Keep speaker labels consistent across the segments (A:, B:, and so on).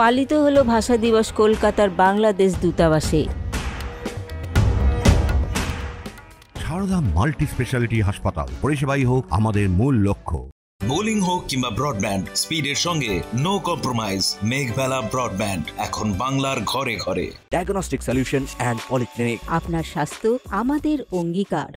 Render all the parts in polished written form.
A: পালিত হলো ভাষা দিবস কলকাতার বাংলাদেশ দূতাবাসে।
B: সারদা মাল্টি স্পেশালিটি হাসপাতাল, পরিষেবাই হোক আমাদের মূল লক্ষ্য।
C: বোলিং হোক কিংবা ব্রডব্যান্ড, স্পিডের সঙ্গে নো কম্প্রোমাইজ। মেঘবেলা ব্রডব্যান্ড এখন বাংলার ঘরে ঘরে।
D: Diagnostic solution and polyclinic.
A: আপনার স্বাস্থ্য আমাদের অঙ্গীকার।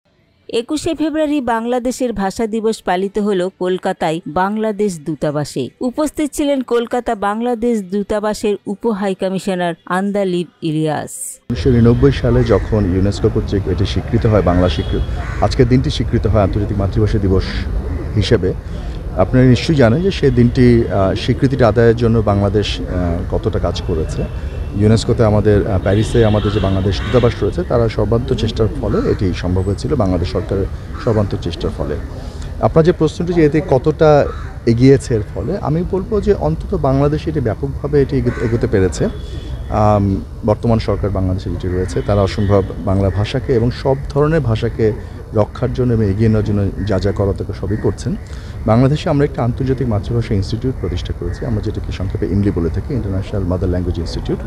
A: 21শে ফেব্রুয়ারি বাংলাদেশের ভাষা দিবস পালিত হলো কলকাতায় বাংলাদেশ দূতাবাসে। উপস্থিত ছিলেন কলকাতা বাংলাদেশ দূতাবাসের উপ হাই কমিশনার আন্দালিব ইলিয়াস।
E: 1999 সালে যখন ইউনেস্কো কর্তৃক এটি স্বীকৃত হয়, বাংলা স্বীকৃত, আজকের দিনটি স্বীকৃত হয় আন্তর্জাতিক মাতৃভাষা দিবস হিসেবে। আপনারা নিশ্চয়ই জানেন যে সেই দিনটি স্বীকৃতিটা আদায়ের জন্য বাংলাদেশ কতটা কাজ করেছে। ইউনেস্কোতে আমাদের প্যারিসে আমাদের যে বাংলাদেশ দূতাবাস রয়েছে, তারা সর্বান্ত চেষ্টার ফলে এটি সম্ভব হয়েছিল, বাংলাদেশ সরকারের সর্বান্ত চেষ্টার ফলে। আপনার যে প্রশ্নটি যে এতে কতটা এগিয়েছে এর ফলে, আমি বলবো যে অন্তত বাংলাদেশে এটি ব্যাপকভাবে এটি এগোতে পেরেছে। বর্তমান সরকার বাংলাদেশে যেটি রয়েছে, তারা অসম্ভব বাংলা ভাষাকে এবং সব ধরনের ভাষাকে রক্ষার জন্য এবং এগিয়ে নেওয়ার জন্য যা যা করা তাকে সবই করছেন। বাংলাদেশে আমরা একটা আন্তর্জাতিক মাতৃভাষা ইনস্টিটিউট প্রতিষ্ঠা করেছি, আমরা যেটাকে সংক্ষেপে ইমলি বলে থাকি, ইন্টারন্যাশনাল মাদার ল্যাঙ্গুয়েজ ইনস্টিটিউট।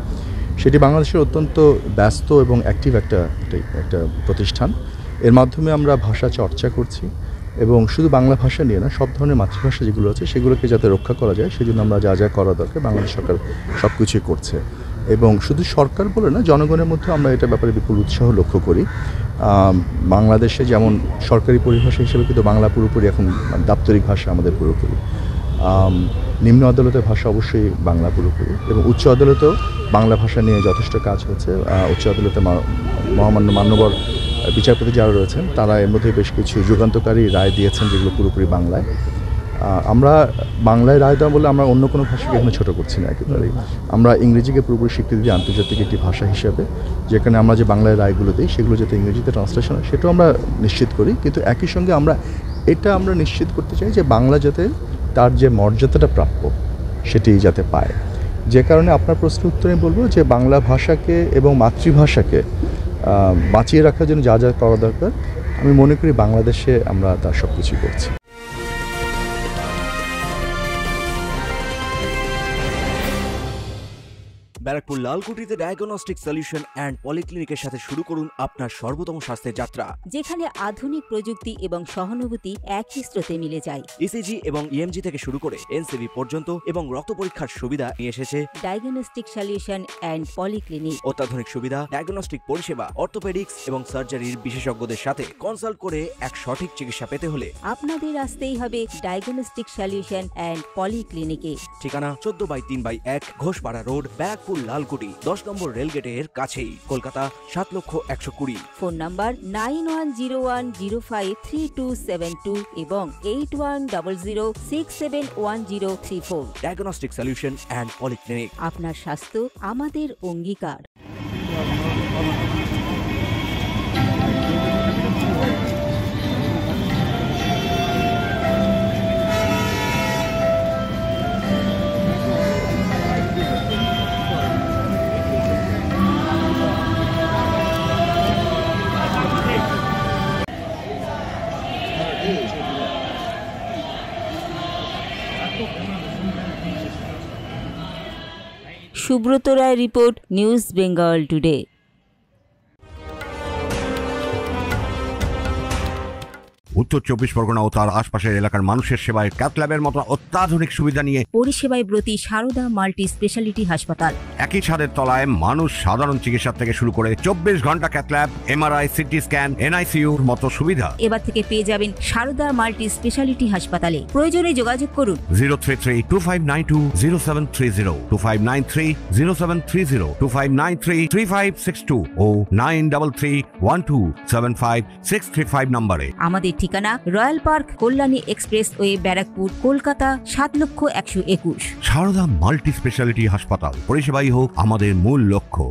E: সেটি বাংলাদেশের অত্যন্ত ব্যস্ত এবং অ্যাক্টিভ একটা প্রতিষ্ঠান। এর মাধ্যমে আমরা ভাষা চর্চা করছি এবং শুধু বাংলা ভাষা নিয়ে না, সব ধরনের মাতৃভাষা যেগুলো আছে সেগুলোকে যাতে রক্ষা করা যায় সেজন্য আমরা যা যা করা দরকার বাংলাদেশ সরকার সব কিছুই করছে। এবং শুধু সরকার বলে না, জনগণের মধ্যে আমরা এটা ব্যাপারে বিপুল উৎসাহ লক্ষ্য করি। বাংলাদেশে যেমন সরকারি পরিভাষা হিসেবে কিন্তু বাংলা পুরোপুরি এখন দাপ্তরিক ভাষা আমাদের পুরোপুরি। নিম্ন আদালতের ভাষা অবশ্যই বাংলা পুরোপুরি, এবং উচ্চ আদালতেও বাংলা ভাষা নিয়ে যথেষ্ট কাজ হচ্ছে। উচ্চ আদালতে মহামান্য মান্যবর বিচারপতি যারা রয়েছেন, তারা এর মধ্যে বেশ কিছু যুগান্তকারী রায় দিয়েছেন যেগুলো পুরোপুরি বাংলায়। আমরা বাংলায় রায় দেওয়া বলে আমরা অন্য কোনো ভাষাকে এখানে ছোটো করছি না, একেবারেই আমরা ইংরেজিকে পুরোপুরি স্বীকৃতি দিই আন্তর্জাতিক একটি ভাষা হিসেবে। যেখানে আমরা যে বাংলায় রায়গুলো দিই সেগুলো যাতে ইংরেজিতে ট্রান্সলেশন হয় সেটাও আমরা নিশ্চিত করি, কিন্তু একই সঙ্গে আমরা নিশ্চিত করতে চাই যে বাংলা যাতে তার যে মর্যাদাটা প্রাপ্য সেটি যাতে পায়। যে কারণে আপনার প্রশ্নের উত্তরে আমি বলবো যে বাংলা ভাষাকে এবং মাতৃভাষাকে বাঁচিয়ে রাখার জন্য যা যা করা দরকার, আমি মনে করি বাংলাদেশে আমরা তার সব কিছুই করছি।
D: ব্যারাকপুর লালকুটিতে ডায়াগনস্টিক সলিউশন অ্যান্ড পলিক্লিনিকের সাথে শুরু করুন আপনার সর্বোত্তম স্বাস্থ্যের যাত্রা,
A: যেখানে আধুনিক প্রযুক্তি এবং সহানুভূতি একই স্রোতে মিলে যায়।
D: ইসিজি এবং ইএমজি থেকে শুরু করে এনসিবি পর্যন্ত এবং রক্ত পরীক্ষার সুবিধা নিয়ে এসেছে
A: ডায়াগনস্টিক সলিউশন অ্যান্ড পলিক্লিনিক।
D: অত্যাধুনিক সুবিধা, ডায়াগনস্টিক পরিষেবা, অর্থোপেডিক্স এবং সার্জারির বিশেষজ্ঞদের সাথে কনসাল্ট করে এক সঠিক চিকিৎসা পেতে হলে
A: আপনাদের আসতেই হবে ডায়াগনস্টিক সলিউশন অ্যান্ড পলিক্লিনিকে।
D: ঠিকানা 14/3/1 ঘোষপাড়া রোড, ব্যারাকপুর লালকুটি, 10 নম্বর রেলগেটের কাছেই, কলকাতা 7,120,000।
A: ফোন নাম্বার 9101053272 এবং 8100671034।
D: Diagnostic solution and polyclinic.
A: আপনার স্বাস্থ্য আমাদের অঙ্গীকার। Subrata Roy report, news Bengal today.
B: উত্তর 24 পরগনা ও তার আশপাশের এলাকার মানুষের সেবায় ক্যাথ ল্যাবের মতো অত্যাধুনিক সুবিধা নিয়ে
A: পরিষেবায় ব্রতী সারদা মাল্টি স্পেশালিটি হাসপাতাল।
B: একই ছাদের তলায় মানুষ সাধারণ চিকিৎসা থেকে শুরু করে 24 ঘন্টা cath lab, MRI, CT scan, এনআইসিইউর মতো সুবিধা
A: এবার থেকে পেয়ে যাবেন সারদা মাল্টি স্পেশালিটি হাসপাতালে। প্রয়োজনে যোগাযোগ করুন
B: 033-2592-0730, 2593-0730, 2593-3562 ও 9331275635 নম্বরে।
A: আমাদের ঠিকানা Royal Park, Kalyani expressway, Barrackpore, Kolkata 7,121,000।
B: Sarada multi speciality হাসপাতাল, পরিষেবাই হোক আমাদের মূল লক্ষ্য।